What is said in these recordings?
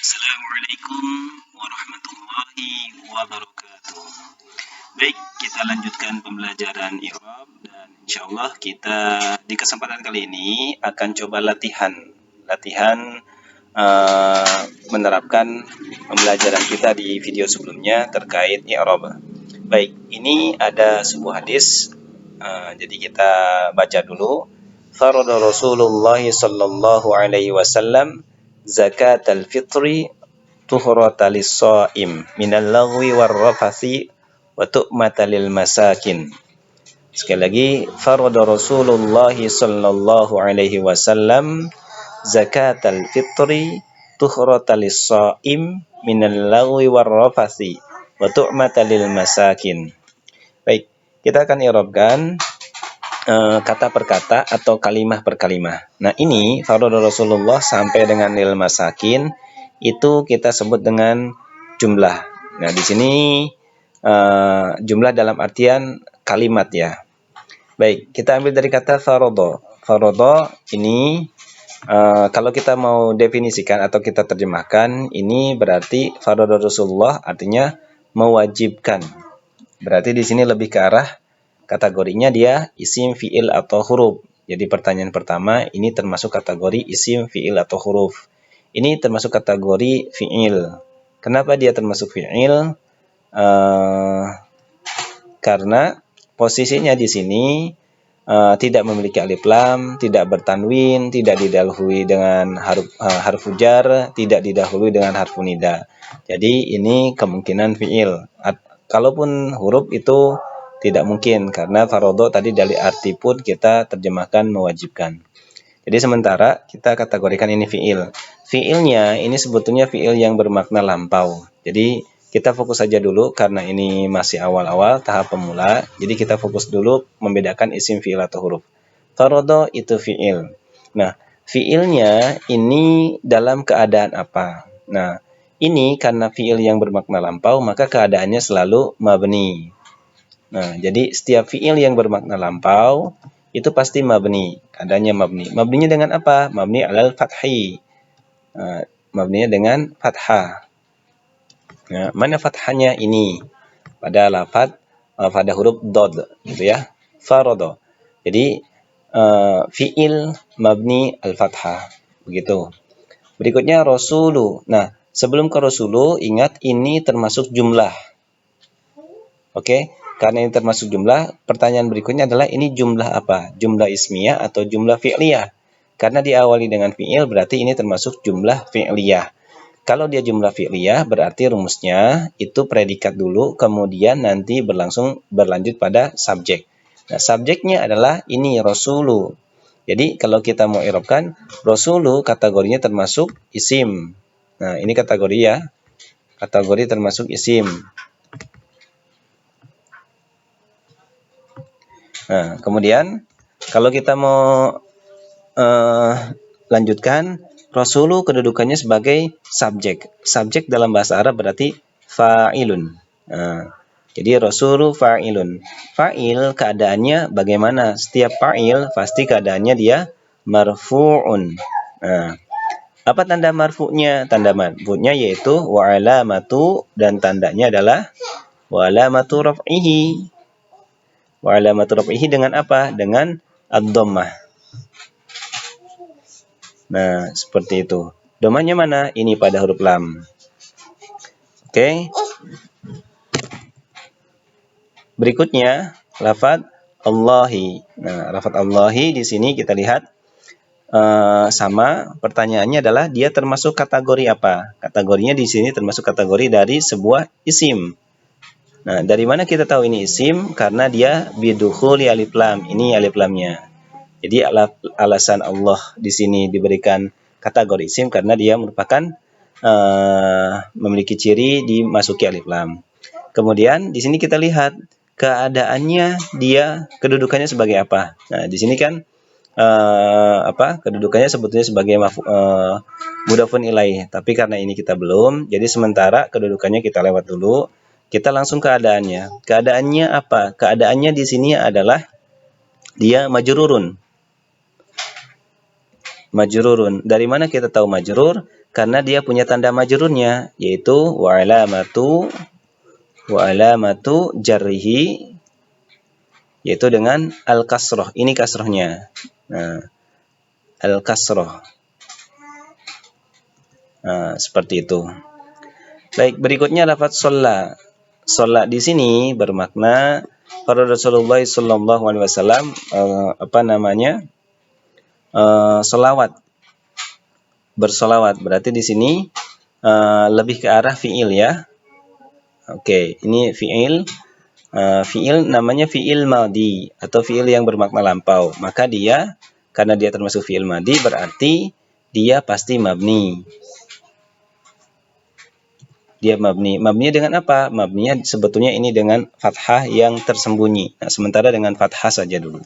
Assalamualaikum warahmatullahi wabarakatuh. Baik, kita lanjutkan pembelajaran i'rab dan insyaallah kita di kesempatan kali ini akan coba latihan menerapkan pembelajaran kita di video sebelumnya terkait i'rab. Baik, ini ada sebuah hadis. Jadi kita baca dulu. Farada Rasulullah sallallahu alaihi wasallam zakatal fitri tuhrata lis-shaim minal lagwi war-rafathi wa tu'mata lil masakin. Sekali lagi, farada Rasulullah sallallahu alaihi wasallam zakatal fitri tuhrata lis-shaim minal lagwi war-rafathi wa tu'mata lil masakin. Baik, kita akan i'rabkan kata per kata atau kalimah per kalimah. Nah, ini farada Rasulullah sampai dengan lil masakin itu kita sebut dengan jumlah. Nah, di sini jumlah dalam artian kalimat ya. Baik, kita ambil dari kata farada. Farada ini kalau kita mau definisikan atau kita terjemahkan, ini berarti farada Rasulullah artinya mewajibkan. Berarti di sini lebih ke arah kategorinya dia isim, fi'il, atau huruf. Jadi pertanyaan pertama ini termasuk kategori isim, fi'il, atau huruf. Ini termasuk kategori fi'il. Kenapa dia termasuk fi'il? Karena posisinya di sini tidak memiliki alif lam, tidak bertanwin, tidak didahului dengan harfu jar, tidak didahului dengan harfu nida. Jadi ini kemungkinan fi'il. Kalaupun huruf itu tidak mungkin karena farodo tadi dari arti pun kita terjemahkan mewajibkan. Jadi sementara kita kategorikan ini fi'il. Fi'ilnya ini sebetulnya fi'il yang bermakna lampau. Jadi kita fokus saja dulu karena ini masih awal-awal tahap pemula. Jadi kita fokus dulu membedakan isim, fi'il, atau huruf. Farodo itu fi'il. Nah, fi'ilnya ini dalam keadaan apa? Nah, ini karena fi'il yang bermakna lampau maka keadaannya selalu mabni. Nah, jadi setiap fi'il yang bermakna lampau itu pasti mabni, adanya mabni. Mabninya dengan apa? Mabni alal fathi. Mabninya dengan fathah. Nah, mana fathahnya ini? Pada lafaz pada huruf dod gitu ya. Farada. Jadi fi'il mabni al-fathah. Begitu. Berikutnya rasulu. Nah, sebelum ke rasulu ingat ini termasuk jumlah. Oke? Karena ini termasuk jumlah, pertanyaan berikutnya adalah ini jumlah apa? Jumlah ismiyah atau jumlah fi'liyah? Karena diawali dengan fi'il berarti ini termasuk jumlah fi'liyah. Kalau dia jumlah fi'liyah berarti rumusnya itu predikat dulu kemudian nanti berlanjut pada subjek. Nah, subjeknya adalah ini rasulu. Jadi kalau kita mau i'rabkan rasulu kategorinya termasuk isim. Nah, ini kategori ya. Kategori termasuk isim. Nah, kemudian kalau kita mau lanjutkan, rasulu kedudukannya sebagai subjek. Subjek dalam bahasa Arab berarti fa'ilun. Nah, jadi rasulu fa'ilun. Fa'il keadaannya bagaimana? Setiap fa'il pasti keadaannya dia marfu'un. Nah, apa tanda marfu'nya? Tanda marfu'nya yaitu wa alamatu dan tandanya adalah wa alamatu raf'ihi. Wa alamatu raf'ihi dengan apa? Dengan ad-dhammah. Nah, seperti itu. Domanya mana? Ini pada huruf lam. Oke. Berikutnya, lafaz Allahi. Nah, lafaz Allahi di sini kita lihat sama. Pertanyaannya adalah dia termasuk kategori apa? Kategorinya di sini termasuk kategori dari sebuah isim. Nah, dari mana kita tahu ini isim? Karena dia bidukhuli alif lam. Ini alif lamnya. Jadi alasan Allah di sini diberikan kategori isim karena dia merupakan memiliki ciri dimasuki alif lam. Kemudian di sini kita lihat keadaannya dia kedudukannya sebagai apa. Nah, di sini kan kedudukannya sebetulnya sebagai mudhafun ilaih. Tapi karena ini kita belum, jadi sementara kedudukannya kita lewat dulu. Kita langsung keadaannya. Keadaannya apa? Keadaannya di sini adalah dia majrurun. Majrurun. Dari mana kita tahu majrur? Karena dia punya tanda majrurnya, yaitu wa alamatu jarrihi, yaitu dengan al-kasroh. Ini kasrohnya. Nah, al-kasroh. Nah, seperti itu. Baik, berikutnya lafaz sholla. Sholla di sini bermakna pada Rasulullah Sallallahu Alaihi Wasallam solawat, bersolawat. Berarti di sini lebih ke arah fiil ya. Oke, ini fiil. Fiil namanya fiil madhi atau fiil yang bermakna lampau. Maka dia, karena dia termasuk fiil madhi, berarti dia pasti mabni. Dia mabni. Mabninya dengan apa? Mabninya sebetulnya ini dengan fathah yang tersembunyi. Nah, sementara dengan fathah saja dulu.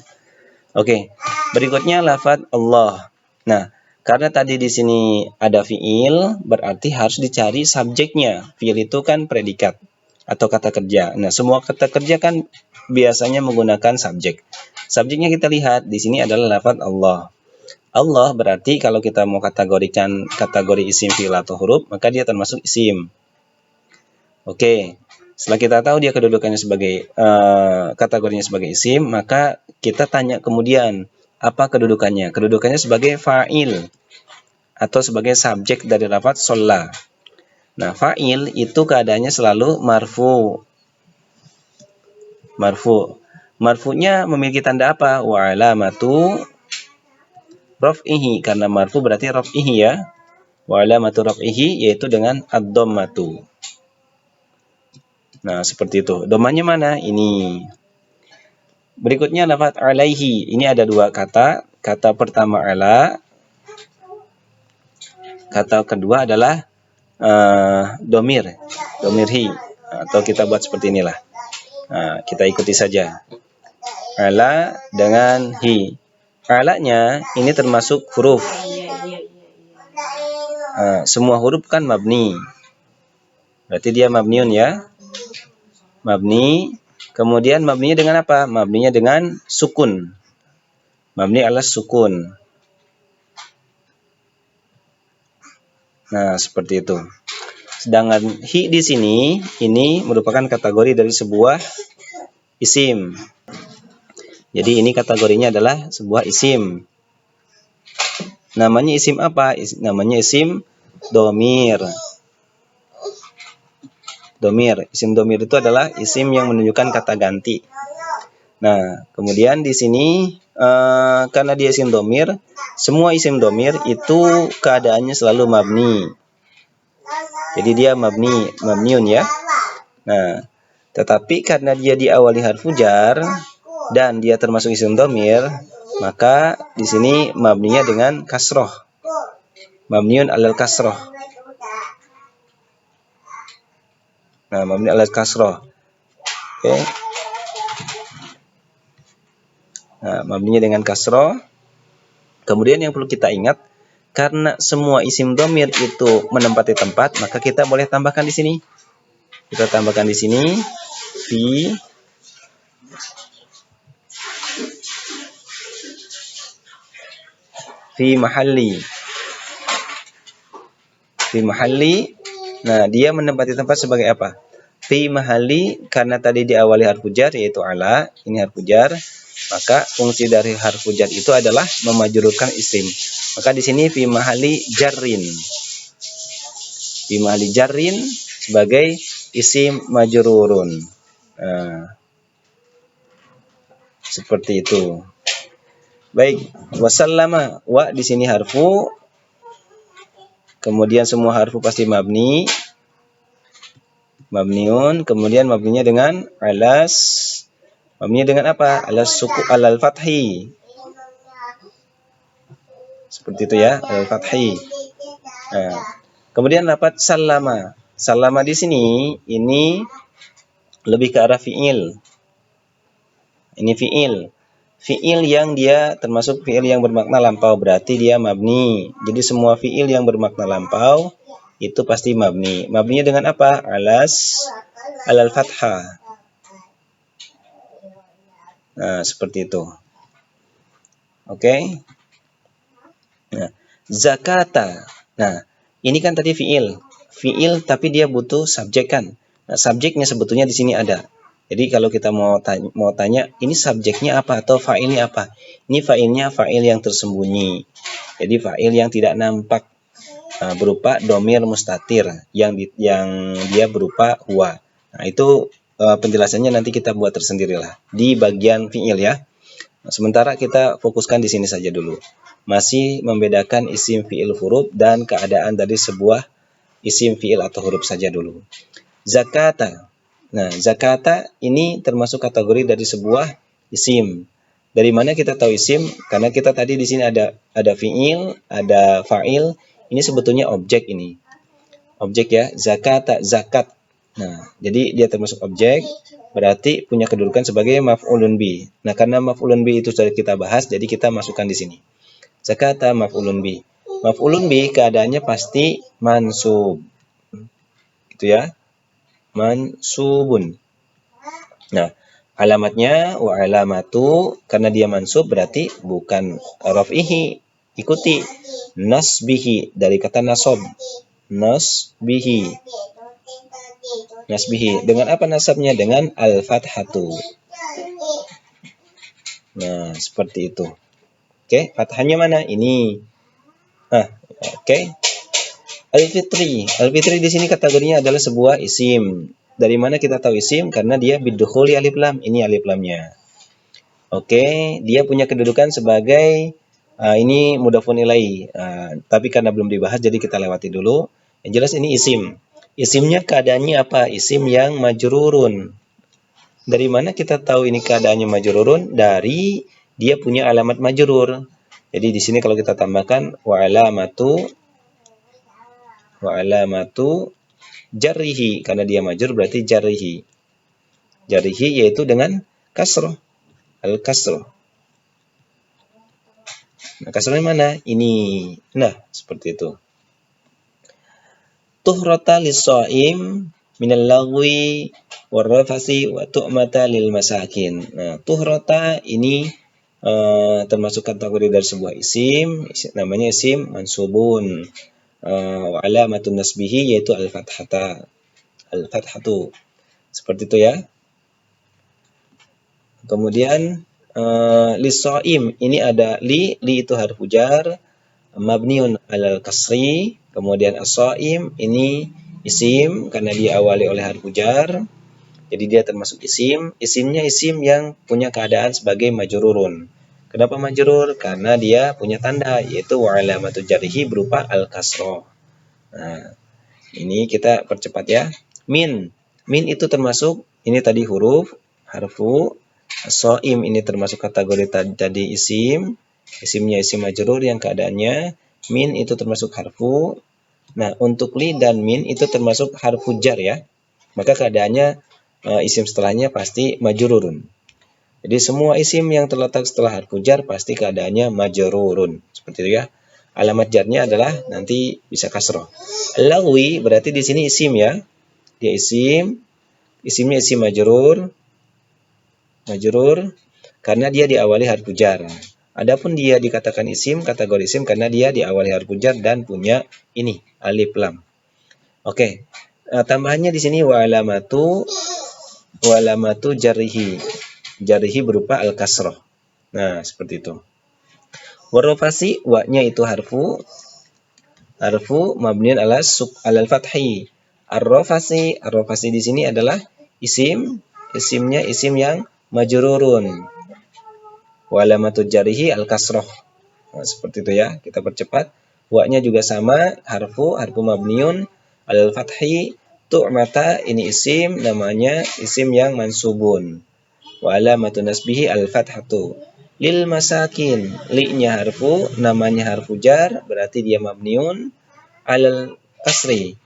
Oke. Berikutnya lafaz Allah. Nah, karena tadi di sini ada fiil, berarti harus dicari subjeknya. Fiil itu kan predikat atau kata kerja. Nah, semua kata kerja kan biasanya menggunakan subjek. Subjeknya kita lihat di sini adalah lafaz Allah. Allah berarti kalau kita mau kategorikan kategori isim, fiil atau huruf, maka dia termasuk isim. Oke, setelah kita tahu dia kedudukannya sebagai kategorinya sebagai isim, maka kita tanya kemudian apa kedudukannya? Kedudukannya sebagai fa'il atau sebagai subjek dari lafaz sholla. Nah, fa'il itu keadaannya selalu marfu. Marfu'nya memiliki tanda apa? Wa alamatu raf'ihi, karena marfu berarti raf'ihi ya. Wa alamatu raf'ihi yaitu dengan ad-dhammatu. Nah, seperti itu. Domanya mana? Ini. Berikutnya lafaz alaihi. Ini ada dua kata. Kata pertama ala. Kata kedua adalah domir. Domirhi. Atau kita buat seperti inilah. Nah, kita ikuti saja. Ala dengan hi. Alanya ini termasuk huruf. Semua huruf kan mabni. Berarti dia mabniun ya. Mabni. Kemudian mabninya dengan apa? Mabninya dengan sukun. Mabni ala sukun. Nah, seperti itu. Sedangkan hi di sini ini merupakan kategori dari sebuah isim. Jadi ini kategorinya adalah sebuah isim. Namanya isim apa? Namanya isim domir. Domir. Isim domir itu adalah isim yang menunjukkan kata ganti. Nah, kemudian di sini karena dia isim domir, semua isim domir itu keadaannya selalu mabni. Jadi dia mabniun ya. Nah, tetapi karena dia diawali harfu jar dan dia termasuk isim domir, maka di sini mabninya dengan kasroh. Mabniun alal kasroh. Nah, mabni alal kasroh. Oke. Nah, mabninya dengan kasroh. Kemudian yang perlu kita ingat, karena semua isim domir itu menempati tempat, maka kita boleh tambahkan di sini. Kita tambahkan di sini fi mahalli. Fi mahalli. Nah, dia menempati tempat sebagai apa? Fi mahalli, karena tadi diawali harfu jar yaitu ala, ini harfu jar, maka fungsi dari harfu jar itu adalah memajrurkan isim. Maka di sini fi mahalli jarrin. Fi mahalli jarrin sebagai isim majrurun. Nah, seperti itu. Baik, wasallama, wa di sini harfu. Kemudian semua harfu pasti mabni. Mabniun, kemudian mabninya dengan alas. Mabninya dengan apa? Alas suku alal fathi. Seperti itu ya, alal fathi. Nah, kemudian dapat salama. Salama di sini ini lebih ke arah fiil. Ini fiil. Fiil yang dia termasuk fiil yang bermakna lampau, berarti dia mabni. Jadi semua fiil yang bermakna lampau itu pasti mabni. Mabninya dengan apa? Alas alal fathah. Nah, seperti itu. Oke. Nah, Zakata. Nah, ini kan tadi fiil. Fiil tapi dia butuh subjek kan. Nah, subjeknya sebetulnya di sini ada. Jadi kalau kita mau tanya ini subjeknya apa atau fa'ilnya apa? Ini fa'ilnya fa'il yang tersembunyi. Jadi fa'il yang tidak nampak, berupa domir mustatir yang dia berupa huwa. Nah, itu penjelasannya nanti kita buat tersendirilah di bagian fiil ya. Nah, sementara kita fokuskan di sini saja dulu. Masih membedakan isim fiil huruf dan keadaan dari sebuah isim fiil atau huruf saja dulu. Zakata. Nah, zakata ini termasuk kategori dari sebuah isim. Dari mana kita tahu isim? Karena kita tadi di sini ada fiil, ada fa'il. Ini sebetulnya objek ini. Objek ya, zakata, zakat. Nah, jadi dia termasuk objek, berarti punya kedudukan sebagai maf'ulun bi. Nah, karena maf'ulun bi itu sudah kita bahas, jadi kita masukkan di sini. Zakata maf'ulun bi. Maf'ulun bi keadaannya pasti mansub. Gitu ya. Mansubun. Nah, alamatnya wa alamatu, karena dia mansub berarti bukan raf'ihi. Ikuti nasbihi dari kata nasab. Nasbihi. Nasbihi. Dengan apa nasabnya? Dengan al-fathatu. Nah, seperti itu. Oke, fathahnya mana? Ini. Nah, oke. Al-fitri. Al-fitri di sini kategorinya adalah sebuah isim. Dari mana kita tahu isim? Karena dia bidukhuli alif lam. Ini alif lamnya. Oke, dia punya kedudukan sebagai ini mudhafun ilaihi. Tapi karena belum dibahas jadi kita lewati dulu. Yang jelas ini isim. Isimnya keadaannya apa? Isim yang majrurun. Dari mana kita tahu ini keadaannya majrurun? Dari dia punya alamat majrur. Jadi di sini kalau kita tambahkan wa alamatu jarrihi, karena dia majrur berarti jarrihi. Jarrihi yaitu dengan kasroh. Al-kasroh. Nah, kasrohnya mana? Ini. Nah, seperti itu. Tuhrata lis-shaim minal lagwi warrafasi wa tu'mata lil masakin. Nah, tuhrata ini termasuk kategori dari sebuah isim, namanya isim mansubun. Wa alamatun nasbihi yaitu al-fathatu. Seperti itu ya. Kemudian lis-shaim ini ada li itu harfu jar mabniun alal kasri. Kemudian as-shaim ini isim karena diawali oleh harfu jar. Jadi dia termasuk isim. Isimnya isim yang punya keadaan sebagai majrurun. Kenapa majrur? Karena dia punya tanda yaitu wa alamatu jarhi berupa al-kasrah. Nah, ini kita percepat ya. Min itu termasuk ini tadi huruf, harfu. As-shaim ini termasuk kategori tadi isim. Isimnya isim majrur yang keadaannya min itu termasuk harfu. Nah, untuk li dan min itu termasuk harfu jar ya. Maka keadaannya isim setelahnya pasti majrurun. Jadi semua isim yang terletak setelah harfu jar pasti keadaannya majrurun. Seperti itu ya. Alamat jarnya adalah nanti bisa kasroh. Lagwi berarti di sini isim ya. Dia isim. Isimnya isim majrur. Majrur karena dia diawali harfu jar. Adapun dia dikatakan isim, kategori isim karena dia diawali harfu jar dan punya ini alif lam. Oke. Tambahannya di sini wa alamatu jarrihi. Jarrihi berupa al-kasrah. Nah, seperti itu. Warrafasi wa-nya itu harfu mabniun alal fathi. Ar-rafasi di sini adalah isimnya isim yang majrurun. Wa alamatu jarrihi al-kasrah. Nah, seperti itu ya. Kita percepat. Wa-nya juga sama, harfu mabniun alal fathi. Tu'mata ini isim, namanya isim yang mansubun. Wa alamatu nasbihi al-fathatu. Lil masakin, li-nya harfu, namanya harfu jar, berarti dia mabniun alal kasri.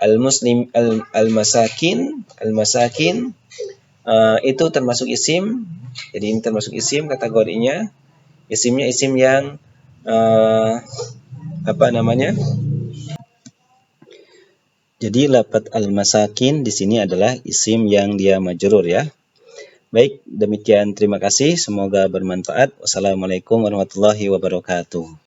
Al-muslim al-masakin itu termasuk isim. Jadi ini termasuk isim kategorinya. Isimnya isim yang Jadi lafaz al-masakin di sini adalah isim yang dia majrur ya. Baik, demikian terima kasih. Semoga bermanfaat. Wassalamualaikum warahmatullahi wabarakatuh.